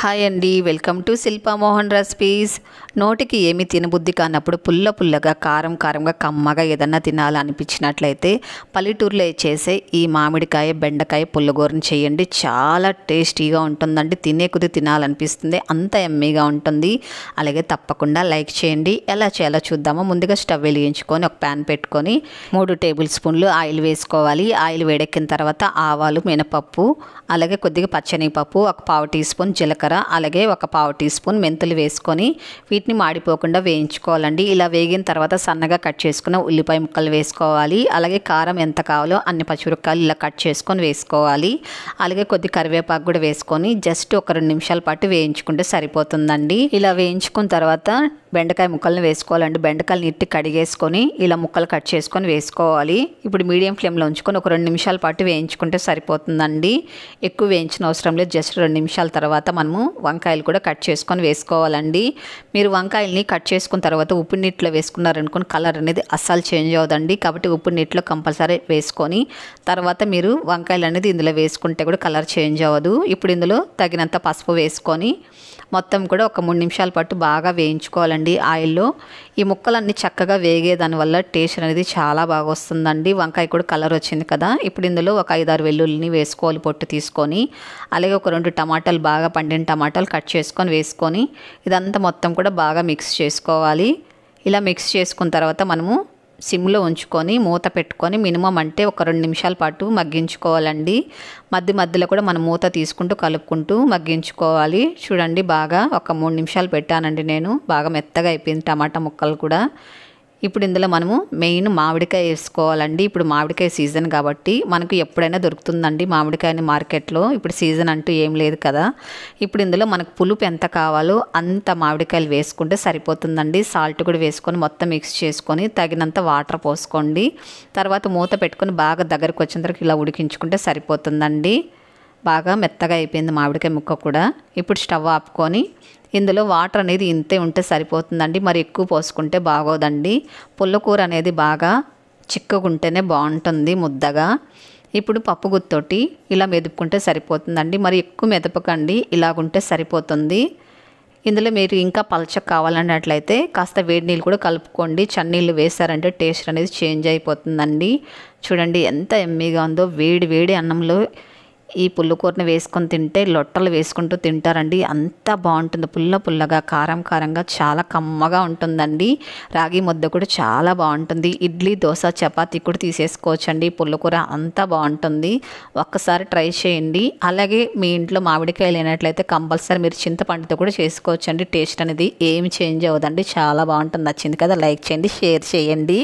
Hi అండి, welcome to Shilpa Mohan recipes. నోటికి ఏమి తినబుద్ధి కానప్పుడు పుల్లగా కారంగా కమ్మగా ఏదన్నా తినాలనిపించినట్లయితే పల్లెటూరులో చేసే ఈ మామిడికాయ బెండకాయ పుల్లగూరని చేయండి. చాలా టేస్టీగా ఉంటుందండి. తినే కొద్ది తినాలనిపిస్తుంది, అంత ఎమ్మీగా ఉంటుంది. అలాగే తప్పకుండా లైక్ చేయండి. ఎలా చేయాలో చూద్దామో. ముందుగా స్టవ్ వెలిగించుకొని ఒక ప్యాన్ పెట్టుకొని 3 టేబుల్ స్పూన్లు ఆయిల్ వేసుకోవాలి. ఆయిల్ వేడెక్కిన తర్వాత ఆవాలు, మినపప్పు, అలాగే కొద్దిగా పచ్చనిపప్పు, ఒక 1/2 టీ స్పూన్ జీలకర్ర, అలాగే ఒక 1/2 టీ స్పూన్ మెంతులు వేసుకొని వీటిని మాడిపోకుండా వేయించుకోవాలండి. ఇలా వేగిన తర్వాత సన్నగా కట్ చేసుకున్న ఉల్లిపాయ ముక్కలు వేసుకోవాలి. అలాగే కారం ఎంత కావాలో అన్ని పచ్చిమిరపకాయలు ఇలా కట్ చేసుకొని వేసుకోవాలి. అలాగే కొద్ది కరివేపాకు కూడా వేసుకొని జస్ట్ ఒక 2 నిమిషాల పాటు వేయించుకుంటే సరిపోతుందండి. ఇలా వేయించుకున్న తర్వాత బెండకాయ ముక్కల్ని వేసుకోవాలండి. బెండకాయలు నీట్గా కడిగేసుకొని ఇలా ముక్కలు కట్ చేసుకొని వేసుకోవాలి. ఇప్పుడు మీడియం ఫ్లేమ్లో ఉంచుకొని ఒక 2 నిమిషాల పాటు వేయించుకుంటే సరిపోతుందండి. ఎక్కువ వేయించిన అవసరం లేదు. జస్ట్ 2 నిమిషాల తర్వాత మనము వంకాయలు కూడా కట్ చేసుకొని వేసుకోవాలండి. మీరు వంకాయల్ని కట్ చేసుకున్న తర్వాత ఉప్పు నీటిలో వేసుకున్నారనుకోని కలర్ అనేది అస్సలు చేంజ్ అవ్వదండి. కాబట్టి ఉప్పు నీటిలో కంపల్సరీ వేసుకొని తర్వాత మీరు వంకాయలు అనేది ఇందులో వేసుకుంటే కూడా కలర్ చేంజ్ అవ్వదు. ఇప్పుడు ఇందులో తగినంత పసుపు వేసుకొని మొత్తం కూడా ఒక 3 నిమిషాల పాటు బాగా వేయించుకోవాలండి ఆయిల్లో. ఈ ముక్కలన్నీ చక్కగా వేగే దానివల్ల టేస్ట్ అనేది చాలా బాగా వస్తుందండి. వంకాయ కూడా కలర్ వచ్చింది కదా. ఇప్పుడు ఇందులో ఒక 5-6 వెల్లుల్లిని వేసుకోవాలి పొట్టు తీసుకొని. అలాగే ఒక 2 టమాటాలు, బాగా పండిన టమాటాలు కట్ చేసుకొని వేసుకొని ఇదంతా మొత్తం కూడా బాగా మిక్స్ చేసుకోవాలి. ఇలా మిక్స్ చేసుకున్న తర్వాత మనము సిమ్లో ఉంచుకొని మూత పెట్టుకొని మినిమం అంటే ఒక 2 నిమిషాల పాటు మగ్గించుకోవాలండి. మధ్యలో కూడా మనం మూత తీసుకుంటూ కలుపుకుంటూ మగ్గించుకోవాలి. చూడండి, బాగా ఒక 3 నిమిషాలు పెట్టానండి నేను. బాగా మెత్తగా అయిపోయింది టమాటా ముక్కలు కూడా. ఇప్పుడు ఇందులో మనము మెయిన్ మామిడికాయ వేసుకోవాలండి. ఇప్పుడు మామిడికాయ సీజన్ కాబట్టి మనకు ఎప్పుడైనా దొరుకుతుందండి మామిడికాయని మార్కెట్లో. ఇప్పుడు సీజన్ అంటూ ఏం లేదు కదా. ఇప్పుడు ఇందులో మనకు పులుపు ఎంత కావాలో అంత మామిడికాయలు వేసుకుంటే సరిపోతుందండి. సాల్ట్ కూడా వేసుకొని మొత్తం మిక్స్ చేసుకొని తగినంత వాటర్ పోసుకోండి. తర్వాత మూత పెట్టుకొని బాగా దగ్గరకు వచ్చిన తర్వాత ఇలా ఉడికించుకుంటే సరిపోతుందండి. బాగా మెత్తగా అయిపోయింది మామిడికాయ ముక్క కూడా. ఇప్పుడు స్టవ్ ఆపుకొని ఇందులో వాటర్ అనేది ఇంతే ఉంటే సరిపోతుందండి. మరి ఎక్కువ పోసుకుంటే బాగోదండి. పుల్లకూర అనేది బాగా చిక్కగా ఉంటేనే బాగుంటుంది ముద్దగా. ఇప్పుడు పప్పు గుత్తోటి ఇలా మెదుపుకుంటే సరిపోతుందండి. మరి ఎక్కువ మెదపకండి, ఇలాగుంటే సరిపోతుంది. ఇందులో మీరు ఇంకా పలచగా కావాలన్నట్లయితే కాస్త వేడి నీళ్ళు కూడా కలుపుకోండి. చన్నీళ్ళు వేసారంటే టేస్ట్ అనేది చేంజ్ అయిపోతుందండి. చూడండి ఎంత ఎమ్మీగా ఉందో. వేడి అన్నంలో ఈ పుల్లకూరని వేసుకొని తింటే లొట్టలు వేసుకుంటూ తింటారండి. అంత బాగుంటుంది. పుల్లగా కారంగా చాలా కమ్మగా ఉంటుందండి. రాగి ముద్ద కూడా చాలా బాగుంటుంది. ఇడ్లీ, దోశ, చపాతీ కూడా తీసేసుకోవచ్చండి. పుల్లకూర అంతా బాగుంటుంది. ఒక్కసారి ట్రై చేయండి. అలాగే మీ ఇంట్లో మామిడికాయలు లేనట్లయితే కంపల్సరీ మీరు చింతపండుతో కూడా చేసుకోవచ్చండి. టేస్ట్ అనేది ఏమి చేంజ్ అవ్వదండి. చాలా బాగుంటుంది. నచ్చింది కదా, లైక్ చేయండి, షేర్ చేయండి.